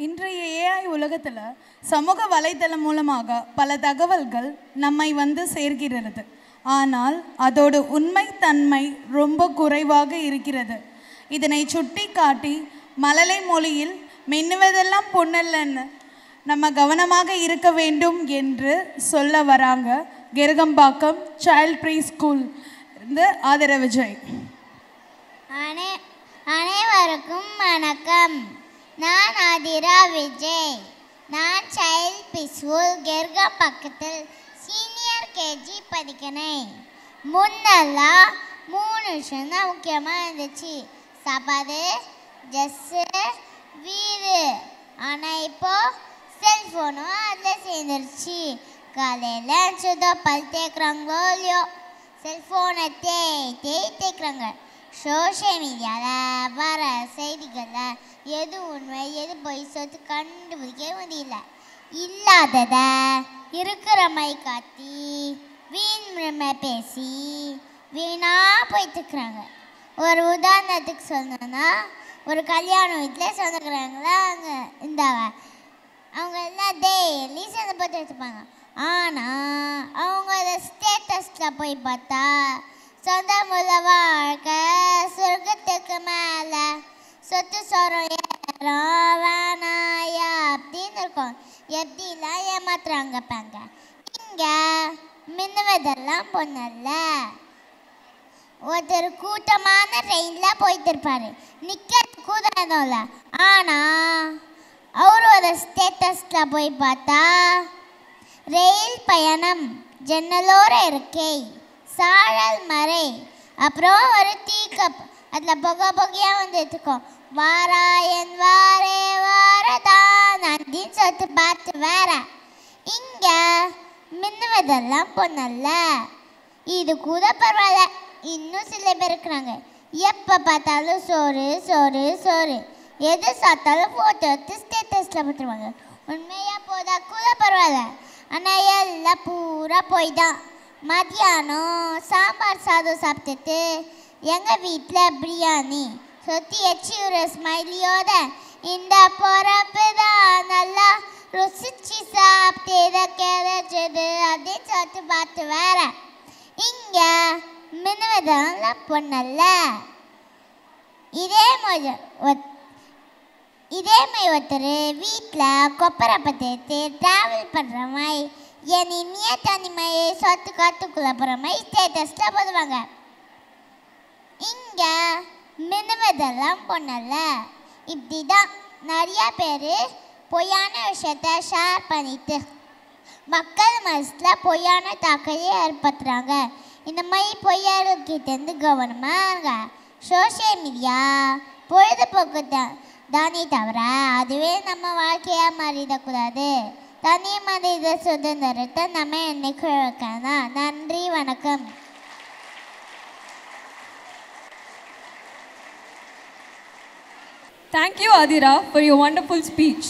இன்றைய ஏஐ உலகத்தில் சமூக வலைதளம் மூலமாக பல தகவல்கள் நம்மை வந்து சேர்க்கிறது. ஆனால் அதோட உண்மைத்தன்மை ரொம்ப குறைவாக இருக்கிறது. இதனை சுட்டி காட்டி மழலை மொழியில் மின்னுவதெல்லாம் பொன்னல்லன்னு நம்ம கவனமாக இருக்க வேண்டும் என்று சொல்ல வராங்க கெருகம்பாக்கம் சைல்ட் ப்ரீ ஸ்கூல் இருந்து ஆதர விஜய். அனைவருக்கும் வணக்கம். நான் ஆதிரா விஜய். நான் சைல்ட் ப்ரீ ஸ்கூல் கெருகம்பாக்கத்தில் சீனியர் கேஜி படிக்கிறேன். முன்னெல்லாம் 3 விஷயம் தான் முக்கியமாக இருந்துச்சு: சாப்பாடு, ட்ரெஸ்ஸு, வீடு. ஆனால் இப்போது செல்ஃபோனும் அதில் சேர்ந்துருச்சு. காலையில் சுதா பல் தேய்க்கிறாங்களோ இல்லையோ, செல்ஃபோனை தேய்க்கிறாங்க. சோஷியல் மீடியாவில் வர செய்திகளில் எது உண்மை எது பொய் சொத்து கண்டுபிடிக்க முடியல. இல்லாததை இருக்கிற மாதிரி காட்டி வீண் பேசி வீணாக போய்த்துக்கிறாங்க. ஒரு உதாரணத்துக்கு சொல்லணும்னா, ஒரு கல்யாண வீட்டில் சொந்தக்கிறாங்களா அங்கே இருந்தாங்க. அவங்க எல்லாம் டெய்லி சண்டை போட்டு வச்சுப்பாங்க. ஆனால் அவங்க அதை ஸ்டேட்டஸில் போய் பார்த்தா சொந்தமுள்ள வாழ்க்கை சொர்க்கத்துக்கு மேலே சொத்து சொரம் ஏறம் வேணாயா அப்படின்னு இருக்கும். எப்படிலாம் ஏமாத்துறாங்க பாங்க. இங்கே மின்னுவதெல்லாம் பொண்ணல்ல. ஒருத்தர் கூட்டமான ட்ரெயினில் போயிட்டு இருப்பார், நிற்கிறது கூட இல்லை. ஆனால் அவரோட ஸ்டேட்டஸில் போய் பார்த்தா ரயில் பயணம், ஜன்னலோர இருக்கை, சாழல் மறை, அப்புறம் ஒரு டீ கப், அதில் புகையாக வந்துட்டுருக்கோம். வாராயன் வாரே வாரதான் அப்படின்னு சொல்லிட்டு பார்த்து வேற. இங்கே மின்னுவதெல்லாம் பொண்ணல்ல. இது கூட பரவாயில்ல. இன்னும் சில பேர் இருக்கிறாங்க, எப்போ பார்த்தாலும் சோறு சோறு சோறு, எது சாப்பிட்டாலும் ஃபோட்டோ எடுத்து ஸ்டேட்டஸில் போட்டுருவாங்க. உண்மையாக போதா கூட பரவாயில்ல. ஆனால் எல்லாம் பூரா போய் தான். மதியானம் சாம்பார் சாதம் சாப்பிட்டுட்டு எங்கள் வீட்டில் பிரியாணி சொத்தி எச்சியுற ஸ்மைலியோட இந்த பொறப்பு தான் நல்லா ருசிச்சு சாப்பிட்டு இதை கிடைச்சது அப்படின்னு சொல்லிட்டு பார்த்து வேற. இங்கே மின்னுவதெல்லாம் பொண்ணல்ல. இதே மாதிரி ஒருத்தர் வீட்டில் கொப்பரை பற்றி ட்ராவல் பண்ணுற மாதிரி என் இனிய தனிமையை சொத்து காத்துக்குள்ள போகிற மாதிரி ஸ்டேட்டஸில் போடுவாங்க. இங்கே மின்னுவதெல்லாம் பொண்ணல்ல. இப்படி தான் நிறையா பேர் பொய்யான விஷயத்த ஷேர் பண்ணிட்டு மக்கள் மனசில் பொய்யான தாக்கத்தை ஏற்படுத்துகிறாங்க. இந்த மாதிரி பொய்யாளர்கிட்டேருந்து கவனமாக இருங்க. சோஷியல் மீடியா பொழுதுபோக்கு தானே தவிர அதுவே நம்ம வாழ்க்கையாக மாறிடக்கூடாது. தனி மனித சுதந்திரத்தை நம்ம என்னைக்கு இழக்கலாம். நன்றி, வணக்கம். Thank you, Adira, for your wonderful speech.